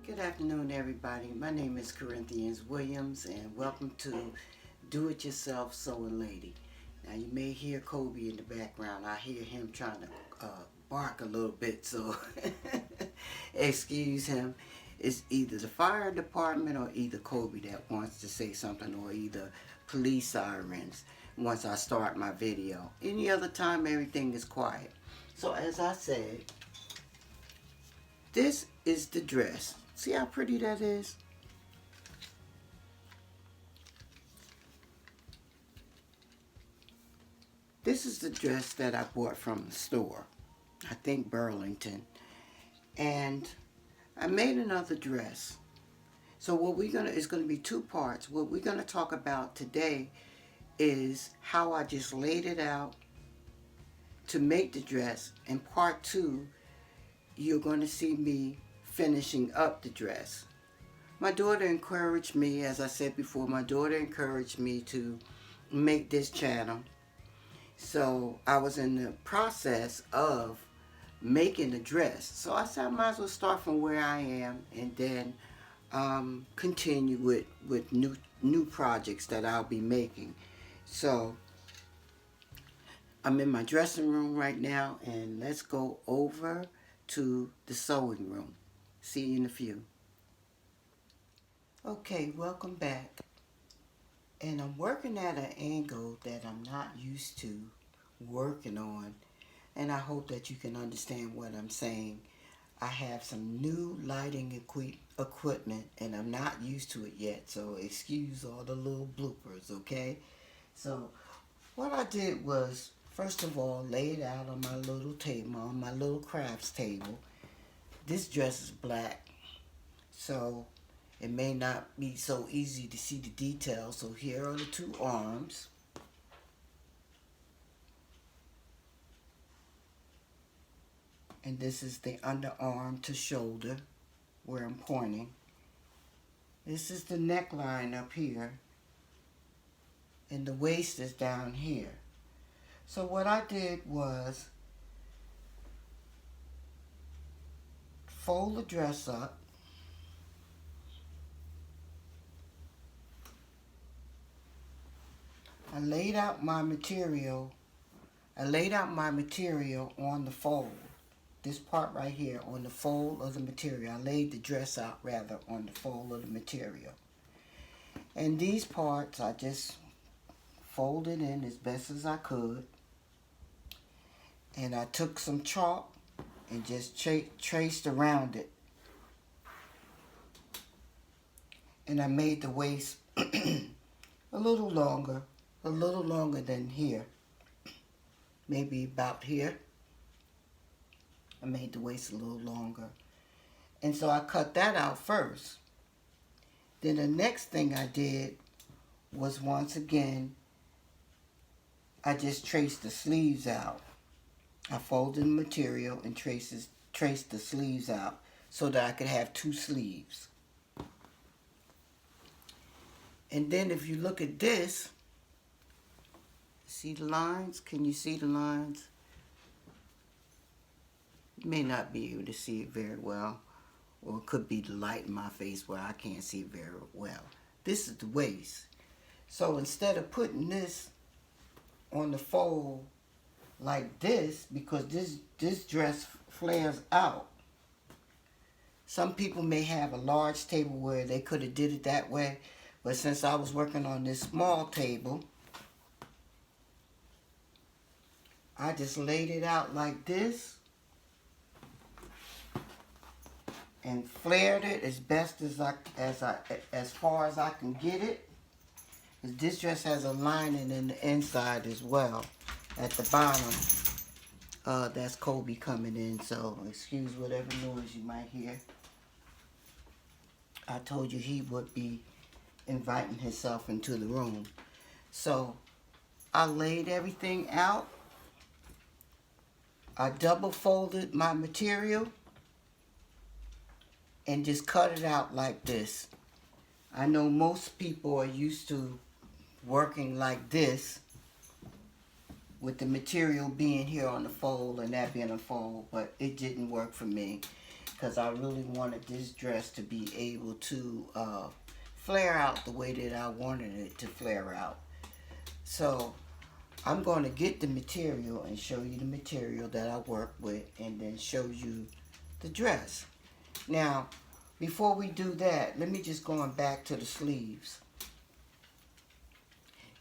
Good afternoon, everybody. My name is Corinthians Williams, and welcome to Do It Yourself Sewing Lady. Now, you may hear Kobe in the background. I hear him trying to bark a little bit, so excuse him. It's either the fire department or either Kobe that wants to say something, or either police sirens once I start my video. Any other time, everything is quiet. So, as I said, this is the dress. See how pretty that is? This is the dress that I bought from the store. I think Burlington. And I made another dress. So what we're gonna it's gonna be two parts. What we're gonna talk about today is how I just laid it out to make the dress. And part two, you're gonna see me finishing up the dress. My daughter encouraged me, as I said before, my daughter encouraged me to make this channel. So I was in the process of making the dress. So I said I might as well start from where I am and then continue with new projects that I'll be making. So I'm in my dressing room right now, and let's go over to the sewing room. See you in a few. Okay, welcome back. And I'm working at an angle that I'm not used to working on, and I hope that you can understand what I'm saying. I have some new lighting equipment, and I'm not used to it yet, so excuse all the little bloopers, okay? So what I did was, first of all, lay it out on my little table, on my little crafts table. This dress is black, so it may not be so easy to see the details. So here are the two arms. And this is the underarm to shoulder where I'm pointing. This is the neckline up here. And the waist is down here. So what I did was fold the dress up. I laid out my material on the fold. This part right here on the fold of the material. I laid the dress out rather on the fold of the material. And these parts I just folded in as best as I could. And I took some chalk and just traced around it. And I made the waist a little longer than here. Maybe about here. I made the waist a little longer. And so I cut that out first. Then the next thing I did was, once again, I just traced the sleeves out. I folded the material and traced the sleeves out so that I could have two sleeves. And then if you look at this, see the lines? Can you see the lines? You may not be able to see it very well, or it could be the light in my face where I can't see it very well. This is the waist. So instead of putting this on the fold like this, because this dress flares out, some people may have a large table where they could have did it that way, but since I was working on this small table, I just laid it out like this and flared it as best as far as I can get it. This dress has a lining in the inside as well. At the bottom, that's Kobe coming in, so excuse whatever noise you might hear. I told you he would be inviting himself into the room. So I laid everything out. I double folded my material and just cut it out like this. I know most people are used to working like this, with the material being here on the fold and that being a fold, but it didn't work for me because I really wanted this dress to be able to flare out the way that I wanted it to flare out. So I'm going to get the material and show you the material that I work with, and then show you the dress. Now, before we do that, let me just go on back to the sleeves.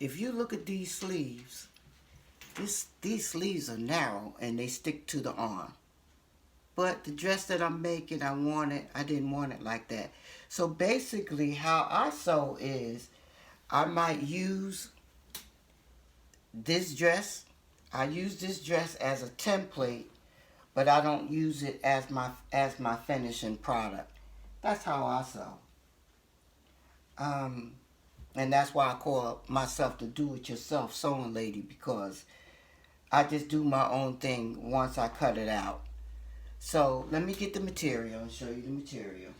If you look at these sleeves, these sleeves are narrow and they stick to the arm. But the dress that I'm making, I didn't want it like that. So basically how I sew is, I might use this dress. I use this dress as a template, but I don't use it as my finishing product. That's how I sew. And that's why I call myself the do-it-yourself sewing lady, because I just do my own thing once I cut it out. So let me get the material and show you the material.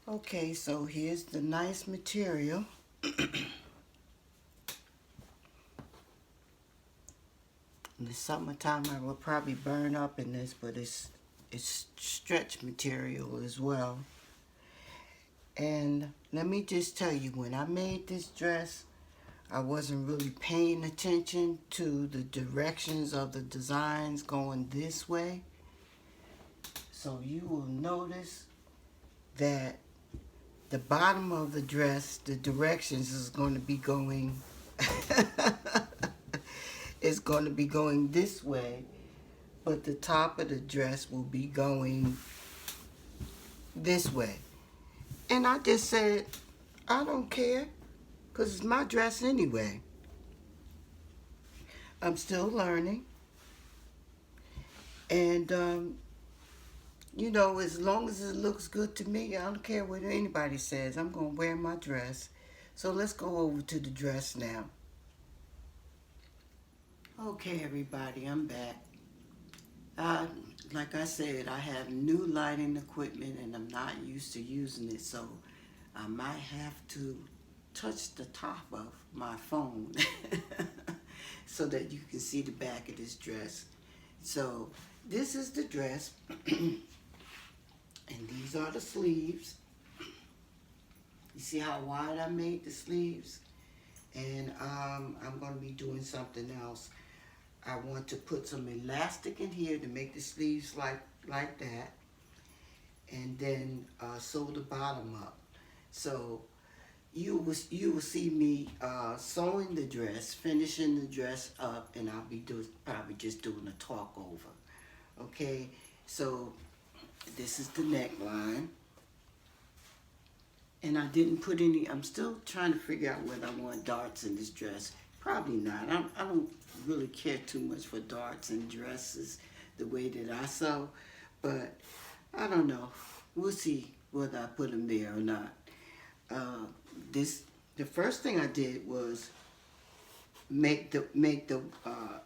Okay, so here's the nice material. In the summertime, I will probably burn up in this, but it's stretch material as well. And let me just tell you, when I made this dress, I wasn't really paying attention to the directions of the designs going this way. So you will notice that the bottom of the dress, the directions is going to be going it's going to be going this way, but the top of the dress will be going this way. And I just said, I don't care, because it's my dress anyway. I'm still learning. And, you know, as long as it looks good to me, I don't care what anybody says. I'm going to wear my dress. So let's go over to the dress now. Okay, everybody, I'm back. Like I said, I have new lighting equipment and I'm not used to using it, so I might have to touch the top of my phone so that you can see the back of this dress. So this is the dress and these are the sleeves. You see how wide I made the sleeves? And I'm going to be doing something else. I want to put some elastic in here to make the sleeves like that, and then sew the bottom up. So you will see me sewing the dress, finishing the dress up, and I'll be probably just doing a talk over. Okay, so this is the neckline, and I didn't put any. I'm still trying to figure out whether I want darts in this dress. Probably not. I don't really care too much for darts and dresses the way that I sew, but I don't know. We'll see whether I put them there or not. The first thing I did was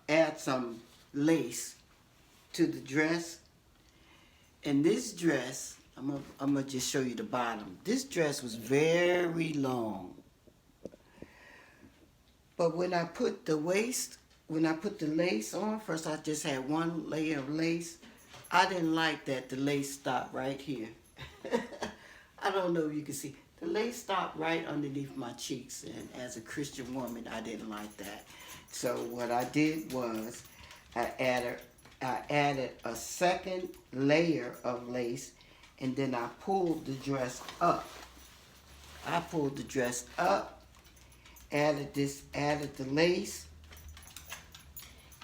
add some lace to the dress. And this dress, I'm gonna just show you the bottom. This dress was very long. But when I put the lace on, first I just had one layer of lace. I didn't like that the lace stopped right here. I don't know if you can see. The lace stopped right underneath my cheeks, and as a Christian woman, I didn't like that. So what I did was I added a second layer of lace, and then I pulled the dress up. Added the lace,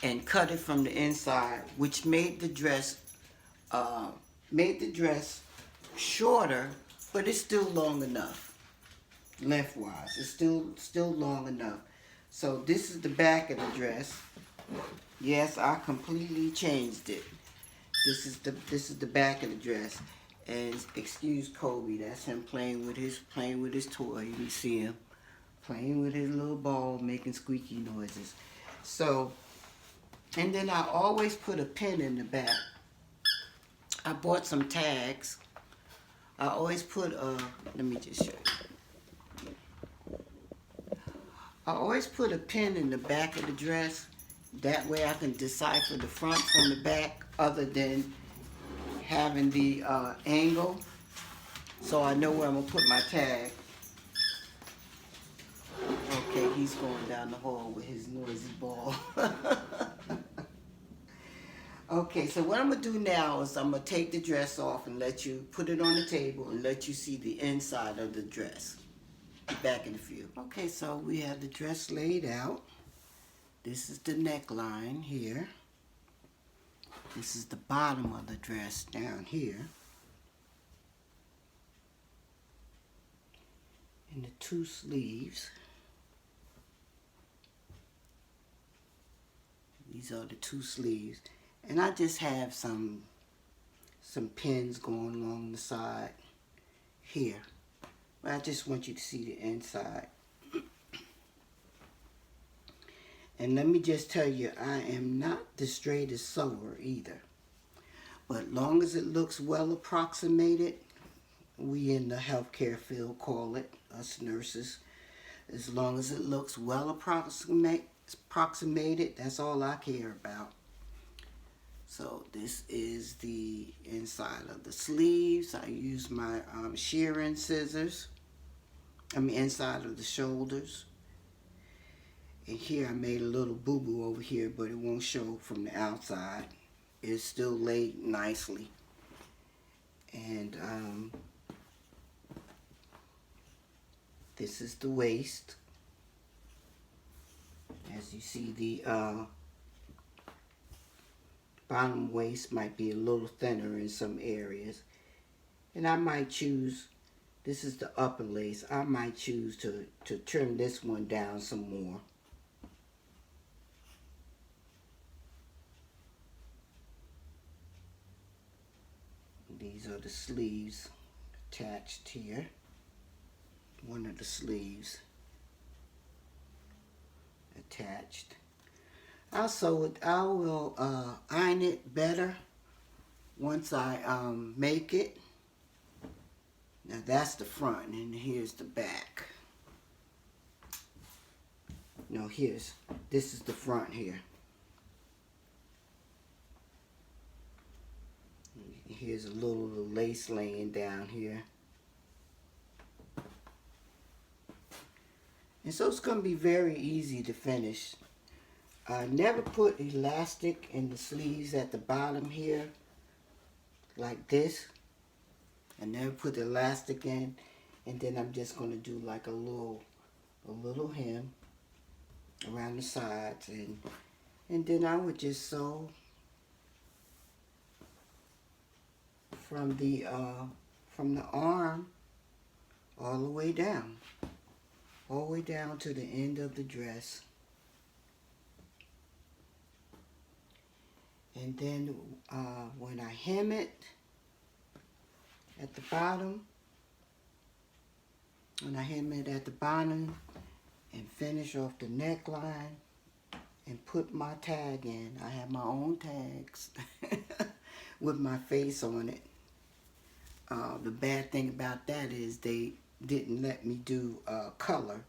and cut it from the inside, which made the dress shorter, but it's still long enough. Lengthwise, it's still long enough. So this is the back of the dress. Yes, I completely changed it. This is the back of the dress. And excuse Kobe, that's him playing with his toy. You can see him playing with his little ball, making squeaky noises. So, and then I always put a pin in the back. I bought some tags. I always put let me just show you. I always put a pin in the back of the dress. That way I can decipher the front from the back, other than having the angle, so I know where I'm gonna put my tag. Okay, he's going down the hall with his noisy ball. Okay, so what I'm gonna do now is I'm gonna take the dress off and let you put it on the table and let you see the inside of the dress. Be back in a few. Okay, so we have the dress laid out. This is the neckline here. This is the bottom of the dress down here. And the two sleeves. These are the two sleeves. And I just have some pins going along the side here. But I just want you to see the inside. And let me just tell you, I am not the straightest sewer either. But long as it looks well approximated, we in the healthcare field call it, us nurses, as long as it looks well approximated, that's all I care about. So this is the inside of the sleeves. I use my shearing scissors. Inside of the shoulders. And here I made a little boo-boo over here, but it won't show from the outside. It's still laid nicely. And this is the waist. As you see, the bottom waist might be a little thinner in some areas. And I might choose, this is the upper lace, I might choose to trim this one down some more. These are the sleeves attached here. One of the sleeves attached. Also, I will iron it better once I make it. Now that's the front, and here's the back. No, this is the front here. Here's a little lace laying down here. And so it's going to be very easy to finish. I never put elastic in the sleeves at the bottom here, like this. I never put the elastic in, and then I'm just going to do like a little hem around the sides, and then I would just sew from the arm all the way down to the end of the dress. And then when I hem it at the bottom, and finish off the neckline and put my tag in, I have my own tags with my face on it. The bad thing about that is they didn't let me do color.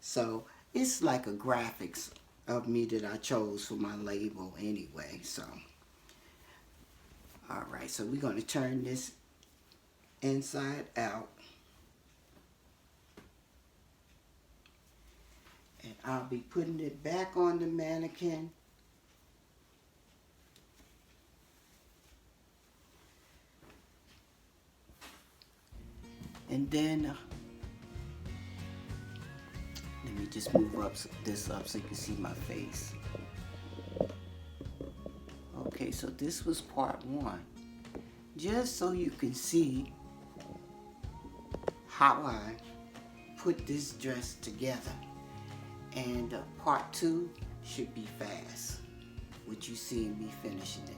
So it's like a graphics of me that I chose for my label anyway. So, alright, so we're going to turn this inside out. And I'll be putting it back on the mannequin. And then, let me just move this up so you can see my face. Okay, so this was part one. Just so you can see how I put this dress together. And part two should be fast, with you seeing me finishing it.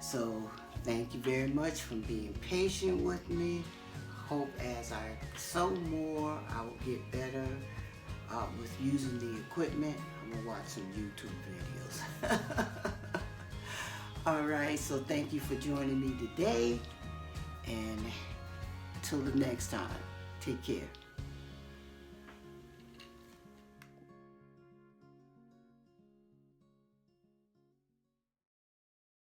So, thank you very much for being patient with me. Hope as I sew more, I will get better with using the equipment. I'm going to watch some YouTube videos. Alright, so thank you for joining me today. And till the next time, take care.